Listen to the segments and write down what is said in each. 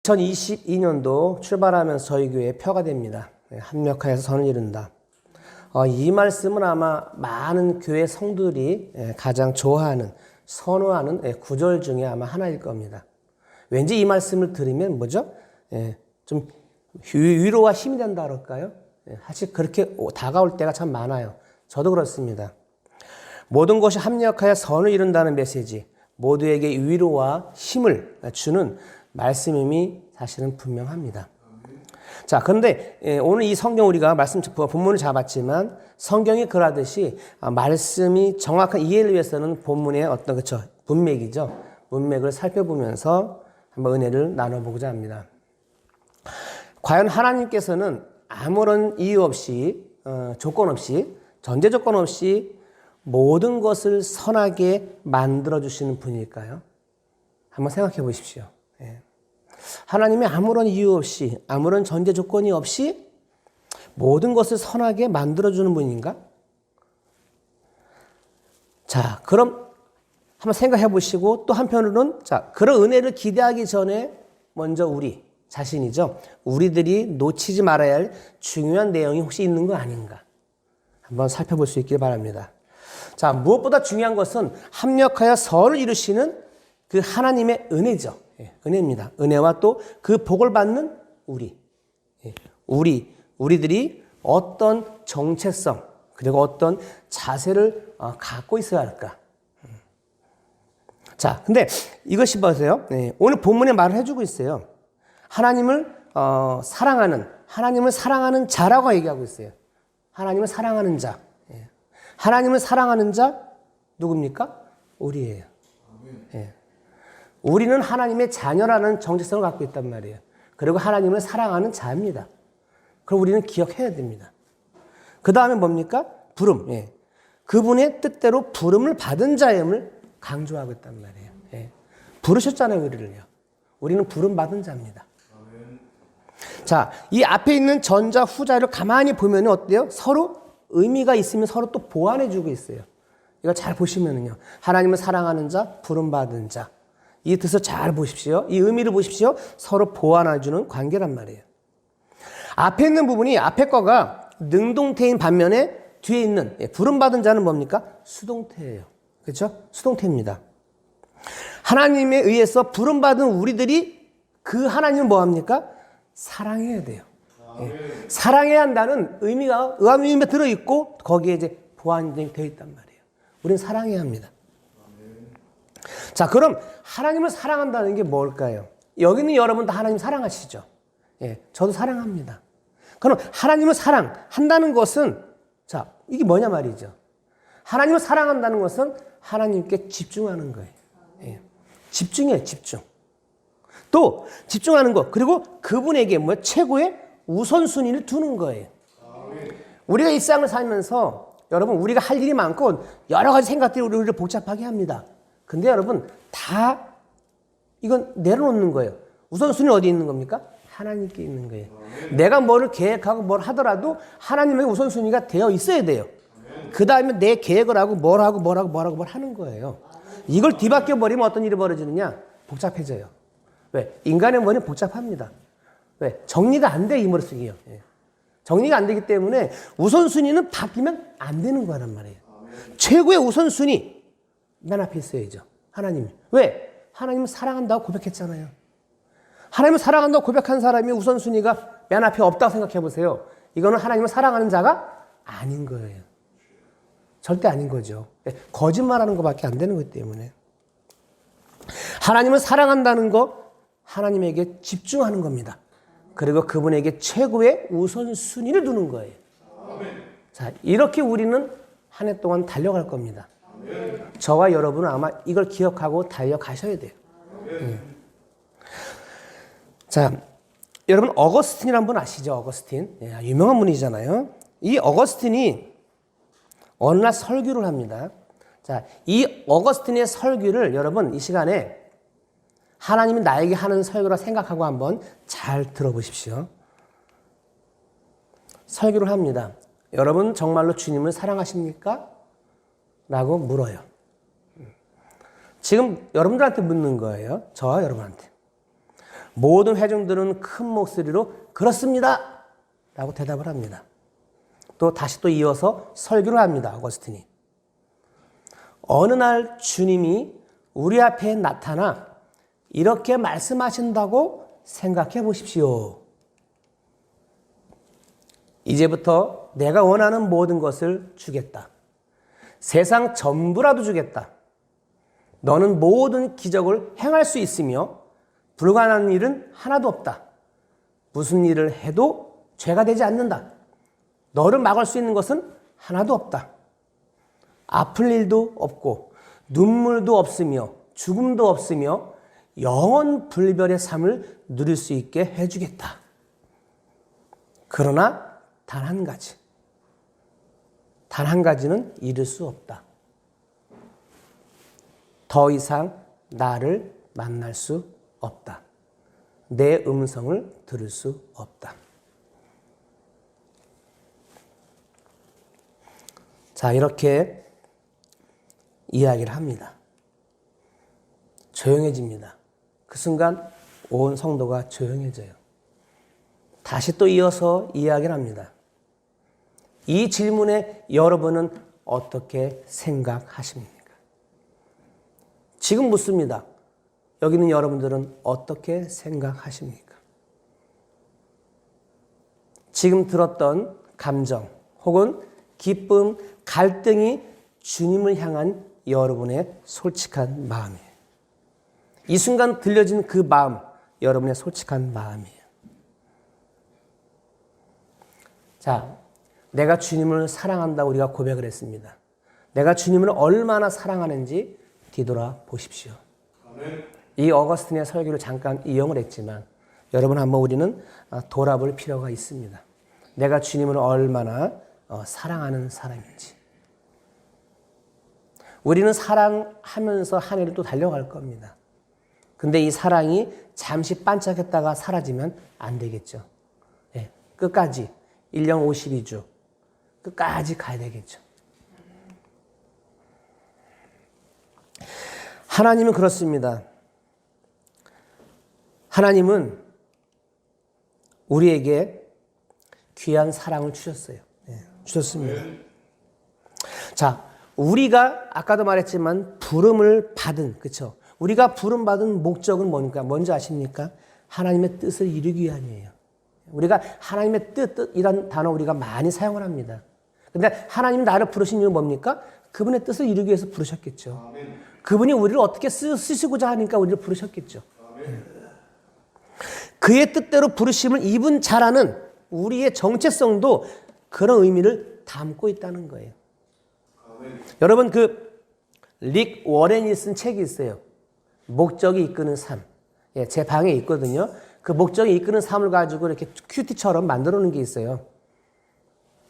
2022년도 출발하면서 저희 교회의 표가 됩니다. 합력하여서 선을 이룬다. 이 말씀은 아마 많은 교회 성도들이 가장 좋아하는, 선호하는 구절 중에 아마 하나일 겁니다. 왠지 이 말씀을 들으면 뭐죠? 좀 위로와 힘이 된다 그럴까요? 사실 그렇게 다가올 때가 참 많아요. 저도 그렇습니다. 모든 것이 합력하여 선을 이룬다는 메시지, 모두에게 위로와 힘을 주는 말씀임이 사실은 분명합니다. 자, 그런데 오늘 이 성경 우리가 본문을 잡았지만 성경이 그러듯이 말씀이 정확한 이해를 위해서는 본문의 어떤 문맥이죠. 문맥을 살펴보면서 한번 은혜를 나눠보고자 합니다. 과연 하나님께서는 아무런 이유 없이, 조건 없이, 전제 조건 없이 모든 것을 선하게 만들어주시는 분일까요? 한번 생각해 보십시오. 하나님이 아무런 이유 없이, 아무런 전제 조건이 없이 모든 것을 선하게 만들어주는 분인가? 자, 그럼 한번 생각해 보시고 또 한편으로는 그런 은혜를 기대하기 전에 먼저 우리 자신이죠. 우리들이 놓치지 말아야 할 중요한 내용이 혹시 있는 거 아닌가? 한번 살펴볼 수 있길 바랍니다. 자, 무엇보다 중요한 것은 합력하여 선을 이루시는 그 하나님의 은혜죠. 은혜입니다. 은혜와 또 그 복을 받는 우리들이 어떤 정체성 그리고 어떤 자세를 갖고 있어야 할까? 자, 근데 이것이 보세요. 오늘 본문에 말을 해주고 있어요. 하나님을 사랑하는 자라고 얘기하고 있어요. 하나님을 사랑하는 자. 하나님을 사랑하는 자 누굽니까? 우리예요. 우리는 하나님의 자녀라는 정체성을 갖고 있단 말이에요. 그리고 하나님을 사랑하는 자입니다. 그럼 우리는 기억해야 됩니다. 그 다음에 뭡니까? 부름. 그분의 뜻대로 부름을 받은 자임을 강조하고 있단 말이에요. 부르셨잖아요, 우리를요. 우리는 부름 받은 자입니다. 자, 이 앞에 있는 전자, 후자를 가만히 보면 어때요? 서로 의미가 있으면 서로 또 보완해주고 있어요. 이거 잘 보시면은요. 하나님을 사랑하는 자, 부름 받은 자. 이 뜻을 잘 보십시오. 이 의미를 보십시오. 서로 보완해주는 관계란 말이에요. 앞에 있는 부분이 앞에 거가 능동태인 반면에 뒤에 있는 부름받은 자는 뭡니까? 수동태예요. 그렇죠? 수동태입니다. 하나님에 의해서 부름받은 우리들이 그 하나님을 뭐합니까? 사랑해야 돼요. 사랑해야 한다는 의미가 의미가 들어있고 거기에 이제 보완이 되어 있단 말이에요. 우리는 사랑해야 합니다. 자, 그럼 하나님을 사랑한다는 게 뭘까요? 여기 있는 여러분 다 하나님 사랑하시죠? 저도 사랑합니다. 그럼 하나님을 사랑한다는 것은 이게 뭐냐 말이죠. 하나님을 사랑한다는 것은 하나님께 집중하는 거예요. 집중이에요, 집중. 또 집중하는 것, 그리고 그분에게 최고의 우선순위를 두는 거예요. 우리가 일상을 살면서 여러분 우리가 할 일이 많고 여러 가지 생각들이 우리를 복잡하게 합니다. 근데 여러분 다 이건 내려놓는 거예요. 우선순위는 어디 있는 겁니까? 하나님께 있는 거예요. 내가 뭐를 계획하고 뭘 하더라도 하나님의 우선순위가 되어 있어야 돼요. 그 다음에 내 계획을 하고 뭘 하는 거예요. 이걸 뒤바뀌어 버리면 어떤 일이 벌어지느냐? 복잡해져요. 왜? 인간의 머리는 복잡합니다. 왜? 정리가 안 돼, 이 머릿속이요. 정리가 안 되기 때문에 우선순위는 바뀌면 안 되는 거란 말이에요. 최고의 우선순위 맨 앞에 있어야죠. 하나님. 왜? 하나님을 사랑한다고 고백했잖아요. 하나님을 사랑한다고 고백한 사람이 우선순위가 맨 앞에 없다고 생각해 보세요. 이거는 하나님을 사랑하는 자가 아닌 거예요. 절대 아닌 거죠. 거짓말하는 것밖에 안 되는 거기 때문에. 하나님을 사랑한다는 거, 하나님에게 집중하는 겁니다. 그리고 그분에게 최고의 우선순위를 두는 거예요. 자, 이렇게 우리는 한 해 동안 달려갈 겁니다. 저와 여러분은 아마 이걸 기억하고 달려가셔야 돼요. 자, 여러분 어거스틴이라는 분 아시죠? 어거스틴. 유명한 분이잖아요. 이 어거스틴이 어느 날 설교를 합니다. 자, 이 어거스틴의 설교를 여러분 이 시간에 하나님이 나에게 하는 설교라 생각하고 한번 잘 들어보십시오. 설교를 합니다. 여러분 정말로 주님을 사랑하십니까? 라고 물어요. 지금 여러분들한테 묻는 거예요. 저와 여러분한테. 모든 회중들은 큰 목소리로 그렇습니다 라고 대답을 합니다. 또 다시 또 이어서 설교를 합니다. 어거스틴이. 어느 날 주님이 우리 앞에 나타나 이렇게 말씀하신다고 생각해 보십시오. 이제부터 내가 원하는 모든 것을 주겠다. 세상 전부라도 주겠다. 너는 모든 기적을 행할 수 있으며 불가능한 일은 하나도 없다. 무슨 일을 해도 죄가 되지 않는다. 너를 막을 수 있는 것은 하나도 없다. 아플 일도 없고 눈물도 없으며 죽음도 없으며 영원 불멸의 삶을 누릴 수 있게 해주겠다. 그러나 단 한 가지. 단 한 가지는 이룰 수 없다. 더 이상 나를 만날 수 없다. 내 음성을 들을 수 없다. 자, 이렇게 이야기를 합니다. 조용해집니다. 그 순간 온 성도가 조용해져요. 다시 또 이어서 이야기를 합니다. 이 질문에 여러분은 어떻게 생각하십니까? 지금 묻습니다. 여기 있는 여러분들은 어떻게 생각하십니까? 지금 들었던 감정 혹은 기쁨, 갈등이 주님을 향한 여러분의 솔직한 마음이에요. 이 순간 들려진 그 마음, 여러분의 솔직한 마음이에요. 자, 내가 주님을 사랑한다고 우리가 고백을 했습니다. 내가 주님을 얼마나 사랑하는지 뒤돌아 보십시오. 아멘. 이 어거스틴의 설교를 잠깐 이용을 했지만 여러분 한번 우리는 돌아볼 필요가 있습니다. 내가 주님을 얼마나 사랑하는 사람인지. 우리는 사랑하면서 한 해를 또 달려갈 겁니다. 근데 이 사랑이 잠시 반짝했다가 사라지면 안 되겠죠. 네, 끝까지 1년 52주 끝까지 가야 되겠죠. 하나님은 그렇습니다. 하나님은 우리에게 귀한 사랑을 주셨어요. 네, 주셨습니다. 자, 우리가 아까도 말했지만 부름을 받은, 그렇죠? 우리가 부름받은 목적은 뭡니까? 뭔지 아십니까? 하나님의 뜻을 이루기 위함이에요. 우리가 하나님의 뜻이란 단어 우리가 많이 사용을 합니다. 근데 하나님이 나를 부르신 이유는 뭡니까? 그분의 뜻을 이루기 위해서 부르셨겠죠. 아멘. 그분이 우리를 어떻게 쓰시고자 하니까 우리를 부르셨겠죠. 아멘. 그의 뜻대로 부르심을 입은 자라는 우리의 정체성도 그런 의미를 담고 있다는 거예요. 아멘. 여러분 릭 워렌이 쓴 책이 있어요. 목적이 이끄는 삶. 예, 제 방에 있거든요. 그 목적이 이끄는 삶을 가지고 이렇게 큐티처럼 만들어 놓은 게 있어요.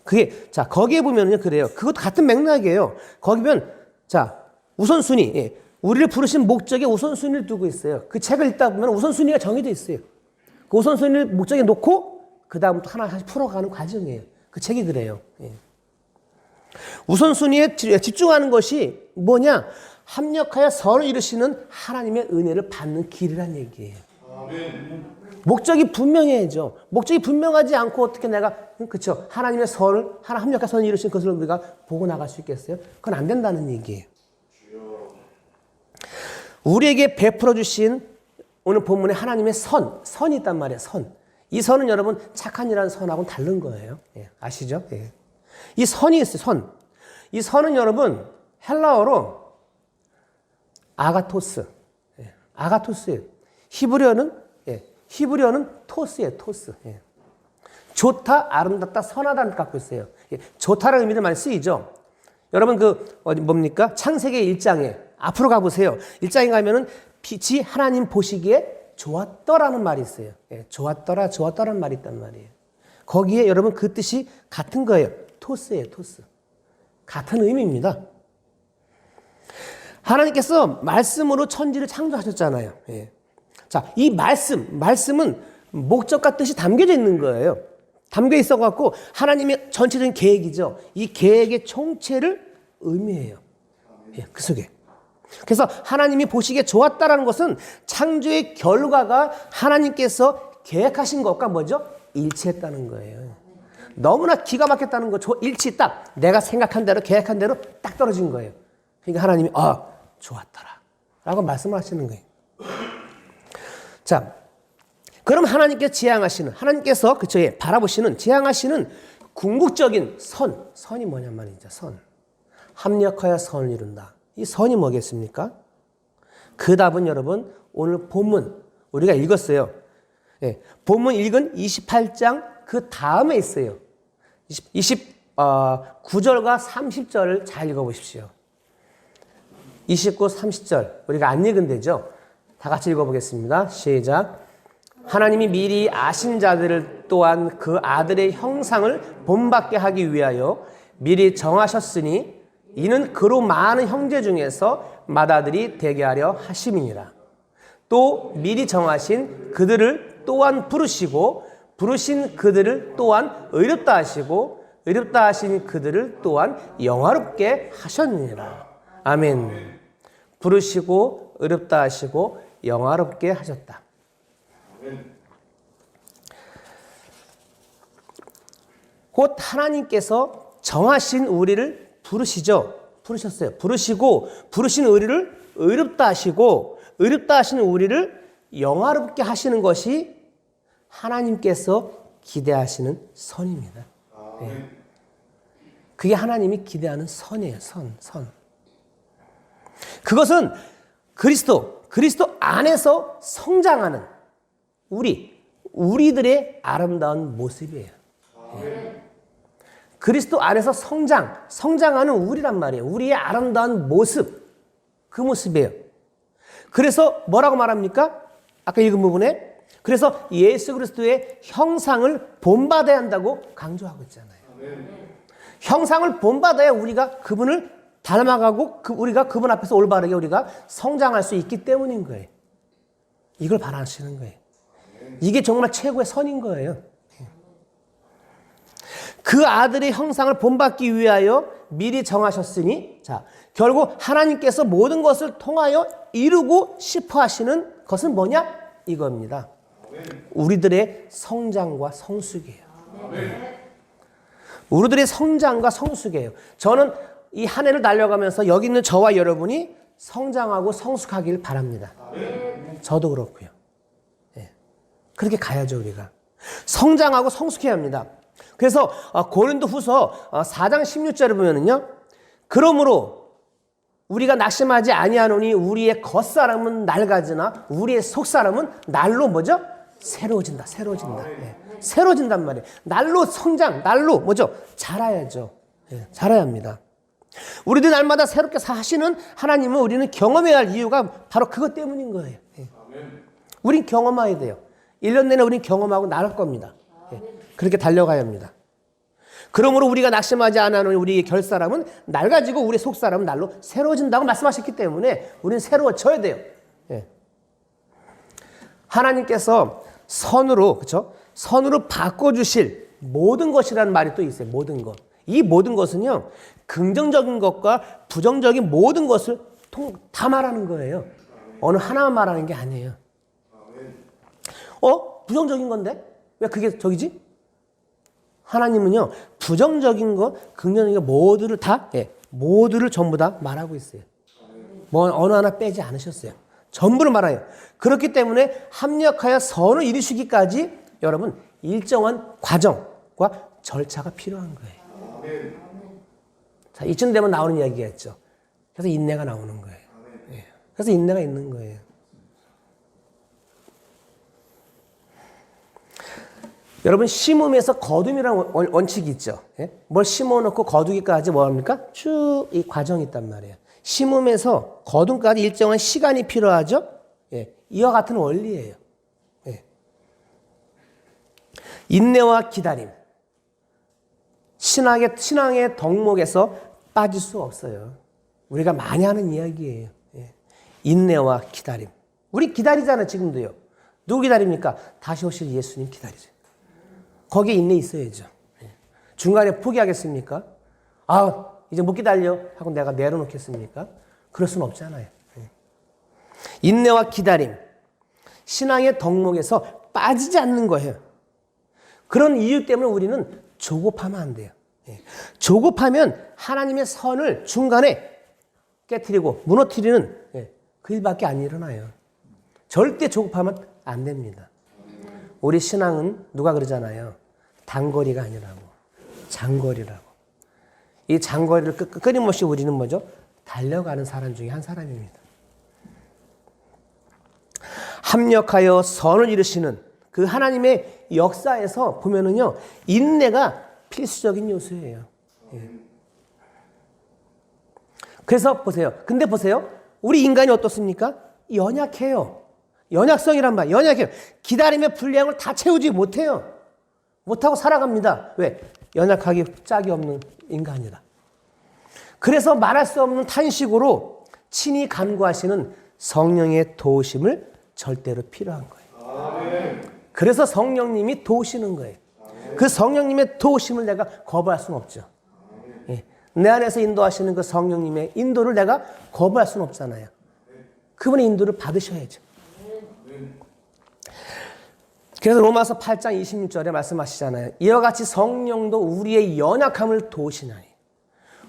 그게, 자, 거기에 보면은요, 그래요. 그것도 같은 맥락이에요. 거기 보면, 자, 우선순위. 예, 우리를 부르신 목적에 우선순위를 두고 있어요. 그 책을 읽다 보면 우선순위가 정해져 있어요. 그 우선순위를 목적에 놓고, 그 다음부터 하나씩 풀어가는 과정이에요. 그 책이 그래요. 예. 우선순위에 집중하는 것이 뭐냐? 합력하여 선을 이루시는 하나님의 은혜를 받는 길이란 얘기예요. 아멘. 목적이 분명해야죠. 목적이 분명하지 않고 어떻게 내가, 그렇죠? 하나님의 선을, 합력한 선을 이루신 것을 우리가 보고 나갈 수 있겠어요? 그건 안 된다는 얘기예요. 우리에게 베풀어 주신 오늘 본문에 하나님의 선이 있단 말이에요. 선. 이 선은 여러분 착한 일하는 선하고는 다른 거예요. 예, 아시죠? 예. 이 선이 있어요. 선. 이 선은 여러분 헬라어로 아가토스. 예, 아가토스예요. 히브리어는 토스예요. 토스. 예. 좋다, 아름답다, 선하다는 갖고 있어요. 예, 좋다라는 의미를 많이 쓰이죠. 여러분 뭡니까? 창세기 1장에 앞으로 가보세요. 1장에 가면은 빛이 하나님 보시기에 좋았더라는 말이 있어요. 예, 좋았더라는 말이 있단 말이에요. 거기에 여러분 그 뜻이 같은 거예요. 토스예요. 토스. 같은 의미입니다. 하나님께서 말씀으로 천지를 창조하셨잖아요. 예. 자, 이 말씀은 목적과 뜻이 담겨져 있는 거예요. 담겨 있어갖고 하나님의 전체적인 계획이죠. 이 계획의 총체를 의미해요. 예, 그 속에. 그래서 하나님이 보시기에 좋았다라는 것은 창조의 결과가 하나님께서 계획하신 것과 뭐죠? 일치했다는 거예요. 너무나 기가 막혔다는 거, 일치 딱 내가 생각한 대로 계획한 대로 딱 떨어진 거예요. 그러니까 하나님이 좋았더라 라고 말씀을 하시는 거예요. 자, 그럼 하나님께서 지향하시는, 하나님께서 그쵸, 바라보시는, 지향하시는 궁극적인 선이 뭐냐 말이죠. 선. 합력하여 선을 이룬다. 이 선이 뭐겠습니까? 그 답은 여러분 오늘 본문 우리가 읽었어요. 본문 읽은 28장 그 다음에 있어요. 29절과 30절을 잘 읽어보십시오. 29, 30절 우리가 안 읽은 데죠. 다 같이 읽어보겠습니다. 시작. 하나님이 미리 아신 자들을 또한 그 아들의 형상을 본받게 하기 위하여 미리 정하셨으니 이는 그로 많은 형제 중에서 맏아들이 되게 하려 하심이니라. 또 미리 정하신 그들을 또한 부르시고 부르신 그들을 또한 의롭다 하시고 의롭다 하신 그들을 또한 영화롭게 하셨느니라. 아멘. 부르시고 의롭다 하시고 영화롭게 하셨다. 곧 하나님께서 정하신 우리를 부르시죠. 부르셨어요. 부르시고 부르신 우리를 의롭다 하시고 의롭다 하시는 우리를 영화롭게 하시는 것이 하나님께서 기대하시는 선입니다. 네. 그게 하나님이 기대하는 선이에요. 선. 그것은 그리스도 안에서 성장하는 우리들의 아름다운 모습이에요. 네. 그리스도 안에서 성장하는 우리란 말이에요. 우리의 아름다운 모습, 그 모습이에요. 그래서 뭐라고 말합니까? 아까 읽은 부분에 그래서 예수 그리스도의 형상을 본받아야 한다고 강조하고 있잖아요. 형상을 본받아야 우리가 그분을 닮아가고 우리가 그분 앞에서 올바르게 우리가 성장할 수 있기 때문인 거예요. 이걸 바라시는 거예요. 이게 정말 최고의 선인 거예요. 그 아들의 형상을 본받기 위하여 미리 정하셨으니 자, 결국 하나님께서 모든 것을 통하여 이루고 싶어 하시는 것은 뭐냐? 이겁니다. 우리들의 성장과 성숙이에요. 우리들의 성장과 성숙이에요. 저는 이 한 해를 달려가면서 여기 있는 저와 여러분이 성장하고 성숙하기를 바랍니다. 저도 그렇고요. 그렇게 가야죠, 우리가. 성장하고 성숙해야 합니다. 그래서 고린도후서 4장 16절을 보면은요. 그러므로 우리가 낙심하지 아니하노니 우리의 겉사람은 낡아지나 우리의 속사람은 날로 뭐죠? 새로워진다. 새로워진단 말이에요. 날로 성장, 날로 뭐죠? 자라야죠. 자라야 합니다. 우리들 날마다 새롭게 사시는 하나님은 우리는 경험해야 할 이유가 바로 그것 때문인 거예요. 우린 경험해야 돼요. 1년 내내 우린 경험하고 나갈 겁니다. 그렇게 달려가야 합니다. 그러므로 우리가 낙심하지 않아는 우리의 결사람은 낡아지고 우리의 속사람은 날로 새로워진다고 말씀하셨기 때문에 우리는 새로워져야 돼요. 하나님께서 선으로, 그렇죠? 선으로 바꿔주실 모든 것이라는 말이 또 있어요. 모든 것. 이 모든 것은요, 긍정적인 것과 부정적인 모든 것을 다 말하는 거예요. 어느 하나만 말하는 게 아니에요. 부정적인 건데? 왜 그게 저기지? 하나님은요, 부정적인 것, 긍정적인 것 모두를 모두를 전부 다 말하고 있어요. 뭐 어느 하나 빼지 않으셨어요. 전부를 말해요. 그렇기 때문에 합력하여 선을 이루시기까지 여러분 일정한 과정과 절차가 필요한 거예요. 자, 이쯤 되면 나오는 이야기가 있죠. 그래서 인내가 나오는 거예요. 그래서 인내가 있는 거예요. 여러분 심음에서 거둠이라는 원칙이 있죠. 뭘 심어놓고 거두기까지 뭐합니까? 쭉 이 과정이 있단 말이에요. 심음에서 거둠까지 일정한 시간이 필요하죠. 이와 같은 원리예요. 인내와 기다림. 신앙의 덕목에서 빠질 수 없어요. 우리가 많이 하는 이야기예요. 인내와 기다림. 우리 기다리잖아요, 지금도요. 누구 기다립니까? 다시 오실 예수님 기다리죠. 거기에 인내 있어야죠. 중간에 포기하겠습니까? 이제 못 기다려 하고 내가 내려놓겠습니까? 그럴 수는 없잖아요. 인내와 기다림, 신앙의 덕목에서 빠지지 않는 거예요. 그런 이유 때문에 우리는 조급하면 안 돼요. 조급하면 하나님의 선을 중간에 깨트리고 무너뜨리는 그 일밖에 안 일어나요. 절대 조급하면 안 됩니다. 우리 신앙은 누가 그러잖아요. 단거리가 아니라고. 장거리라고. 이 장거리를 끊임없이 우리는 뭐죠? 달려가는 사람 중에 한 사람입니다. 합력하여 선을 이루시는 그 하나님의 역사에서 보면은요, 인내가 필수적인 요소예요. 그래서 보세요. 근데 보세요. 우리 인간이 어떻습니까? 연약해요. 연약성이란 말, 연약해요. 기다림의 분량을 다 채우지 못해요. 못하고 살아갑니다. 왜? 연약하기 짝이 없는 인간이라. 그래서 말할 수 없는 탄식으로 친히 간구하시는 성령의 도우심을 절대로 필요한 거예요. 그래서 성령님이 도우시는 거예요. 그 성령님의 도우심을 내가 거부할 수는 없죠. 내 안에서 인도하시는 그 성령님의 인도를 내가 거부할 수는 없잖아요. 그분의 인도를 받으셔야죠. 그래서 로마서 8장 26절에 말씀하시잖아요. 이와 같이 성령도 우리의 연약함을 도우시나니.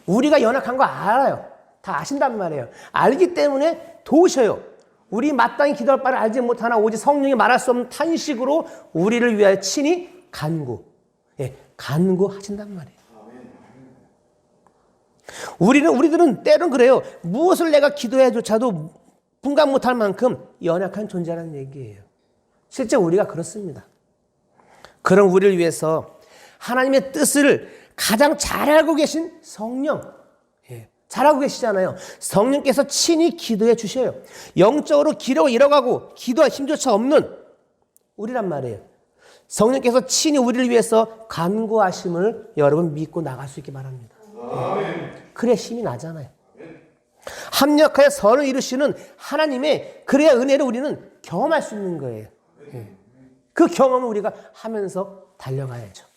우리가 연약한 거 알아요. 다 아신단 말이에요. 알기 때문에 도우셔요. 우리 마땅히 기도할 바를 알지 못하나 오직 성령이 말할 수 없는 탄식으로 우리를 위하여 친히 간구하신단 말이에요. 우리들은 때론 그래요. 무엇을 내가 기도해조차도 분간 못할 만큼 연약한 존재라는 얘기예요. 실제 우리가 그렇습니다. 그런 우리를 위해서 하나님의 뜻을 가장 잘 알고 계신 성령, 잘 알고 계시잖아요. 성령께서 친히 기도해 주셔요. 영적으로 기력을 잃어가고 기도할 힘조차 없는 우리란 말이에요. 성령께서 친히 우리를 위해서 간구하심을 여러분 믿고 나갈 수 있게 바랍니다. 그래 힘이 나잖아요. 합력하여 선을 이루시는 하나님의 그래야 은혜를 우리는 경험할 수 있는 거예요. 그 경험을 우리가 하면서 달려가야죠.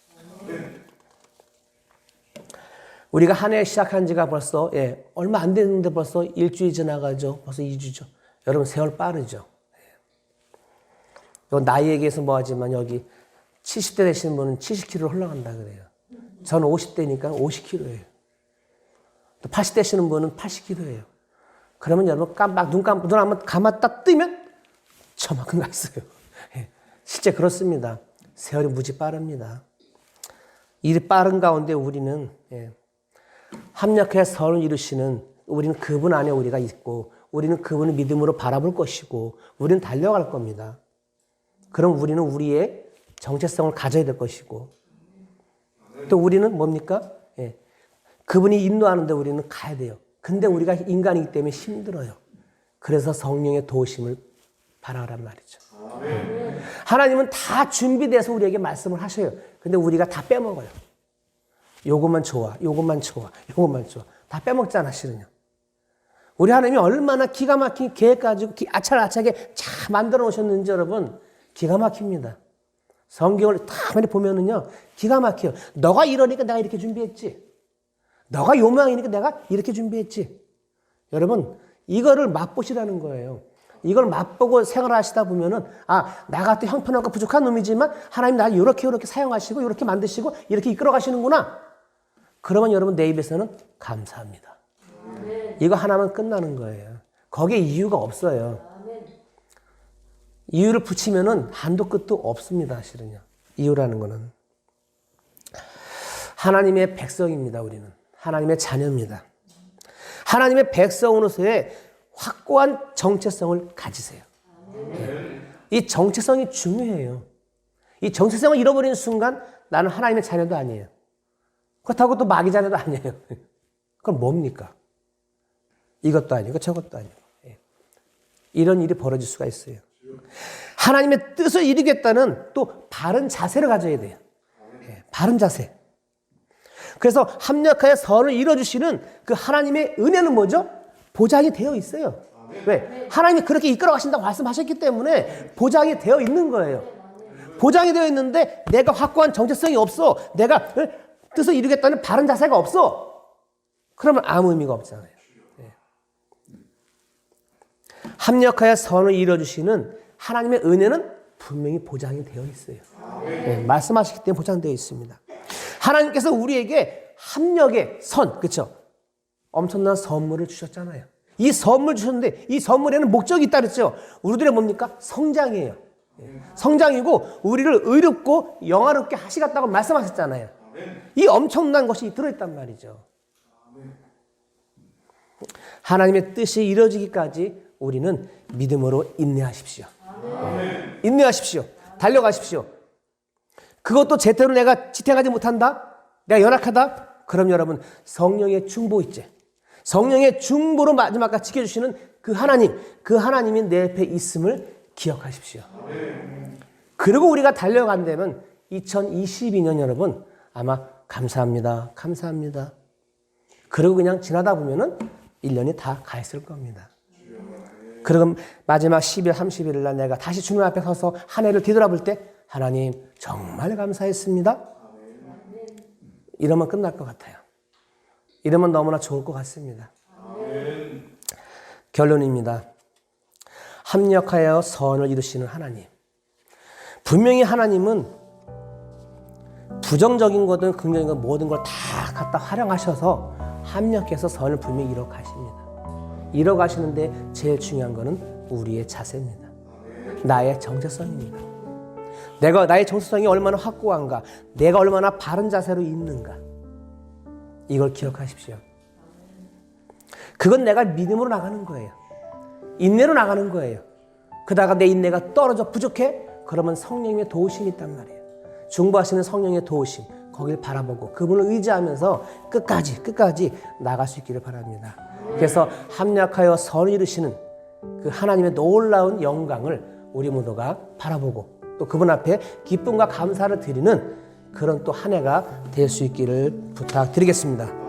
우리가 한 해 시작한 지가 벌써 얼마 안 됐는데 벌써 일주일이 지나가죠. 벌써 2주죠. 여러분 세월 빠르죠. 나이 얘기해서 뭐하지만 여기 70대 되시는 분은 70kg 흘러간다 그래요. 저는 50대니까 50kg예요. 또 80대 되시는 분은 80kg예요. 그러면 여러분 눈 한번 감았다 뜨면 저만큼 가 있어요. 실제 그렇습니다. 세월이 무지 빠릅니다. 일이 빠른 가운데 우리는 합력해 선을 이루시는 우리는 그분 안에 우리가 있고 우리는 그분을 믿음으로 바라볼 것이고 우리는 달려갈 겁니다. 그럼 우리는 우리의 정체성을 가져야 될 것이고 또 우리는 뭡니까? 그분이 인도하는데 우리는 가야 돼요. 근데 우리가 인간이기 때문에 힘들어요. 그래서 성령의 도우심을 바라란 말이죠. 하나님은 다 준비돼서 우리에게 말씀을 하셔요. 근데 우리가 다 빼먹어요. 요것만 좋아, 요것만 좋아, 요것만 좋아. 다 빼먹잖아, 실은요. 우리 하나님이 얼마나 기가 막힌 계획 가지고 아차게 잘 만들어 놓으셨는지 여러분 기가 막힙니다. 성경을 다 보면은요 기가 막혀요. 너가 이러니까 내가 이렇게 준비했지. 너가 요 모양이니까 내가 이렇게 준비했지. 여러분 이거를 맛보시라는 거예요. 이걸 맛보고 생활하시다 보면은 나 같은 형편없고 부족한 놈이지만 하나님 나를 이렇게 사용하시고 이렇게 만드시고 이렇게 이끌어 가시는구나. 그러면 여러분 내 입에서는 감사합니다. 이거 하나만 끝나는 거예요. 거기에 이유가 없어요. 이유를 붙이면은 한도 끝도 없습니다. 사실은요. 이유라는 거는 하나님의 백성입니다. 우리는 하나님의 자녀입니다. 하나님의 백성으로서의 확고한 정체성을 가지세요. 이 정체성이 중요해요. 이 정체성을 잃어버리는 순간 나는 하나님의 자녀도 아니에요. 그렇다고 또 마귀 자녀도 아니에요. 그럼 뭡니까? 이것도 아니고 저것도 아니고. 이런 일이 벌어질 수가 있어요. 하나님의 뜻을 이루겠다는 또 바른 자세를 가져야 돼요. 바른 자세. 그래서 합력하여 선을 이루어주시는 그 하나님의 은혜는 뭐죠? 보장이 되어 있어요. 왜? 하나님이 그렇게 이끌어 가신다고 말씀하셨기 때문에 보장이 되어 있는 거예요. 보장이 되어 있는데 내가 확고한 정체성이 없어. 내가 뜻을 이루겠다는 바른 자세가 없어. 그러면 아무 의미가 없잖아요. 합력하여 선을 이루어주시는 하나님의 은혜는 분명히 보장이 되어 있어요. 네, 말씀하시기 때문에 보장되어 있습니다. 하나님께서 우리에게 합력의 선, 그렇죠? 엄청난 선물을 주셨잖아요. 이 선물 주셨는데 이 선물에는 목적이 있다 그랬죠. 우리들의 뭡니까? 성장이에요. 성장이고 우리를 의롭고 영화롭게 하시겠다고 말씀하셨잖아요. 이 엄청난 것이 들어있단 말이죠. 하나님의 뜻이 이루어지기까지 우리는 믿음으로 인내하십시오. 인내하십시오. 달려가십시오. 그것도 제대로 내가 지탱하지 못한다? 내가 연약하다? 그럼 여러분 성령의 중보 있지. 성령의 중보로 마지막까지 지켜주시는 그 하나님이 내 옆에 있음을 기억하십시오. 그리고 우리가 달려간다면 2022년 여러분 아마 감사합니다. 감사합니다. 그리고 그냥 지나다 보면은 1년이 다 가 있을 겁니다. 그럼 마지막 10일, 30일 날 내가 다시 주님 앞에 서서 한 해를 뒤돌아볼 때 하나님 정말 감사했습니다. 이러면 끝날 것 같아요. 이러면 너무나 좋을 것 같습니다. 결론입니다. 합력하여 선을 이루시는 하나님. 분명히 하나님은 부정적인 거든 긍정적인 거든 모든 걸 다 갖다 활용하셔서 합력해서 선을 분명히 이뤄 가십니다. 이뤄 가시는데 제일 중요한 거는 우리의 자세입니다. 나의 정체성입니다. 내가 나의 정체성이 얼마나 확고한가, 내가 얼마나 바른 자세로 있는가, 이걸 기억하십시오. 그건 내가 믿음으로 나가는 거예요. 인내로 나가는 거예요. 그러다가 내 인내가 떨어져 부족해? 그러면 성령의 도우심이 있단 말이에요. 중보하시는 성령의 도우심, 거길 바라보고 그분을 의지하면서 끝까지 나갈 수 있기를 바랍니다. 그래서 합력하여 선을 이루시는 그 하나님의 놀라운 영광을 우리 모두가 바라보고 또 그분 앞에 기쁨과 감사를 드리는 그런 또 한 해가 될 수 있기를 부탁드리겠습니다.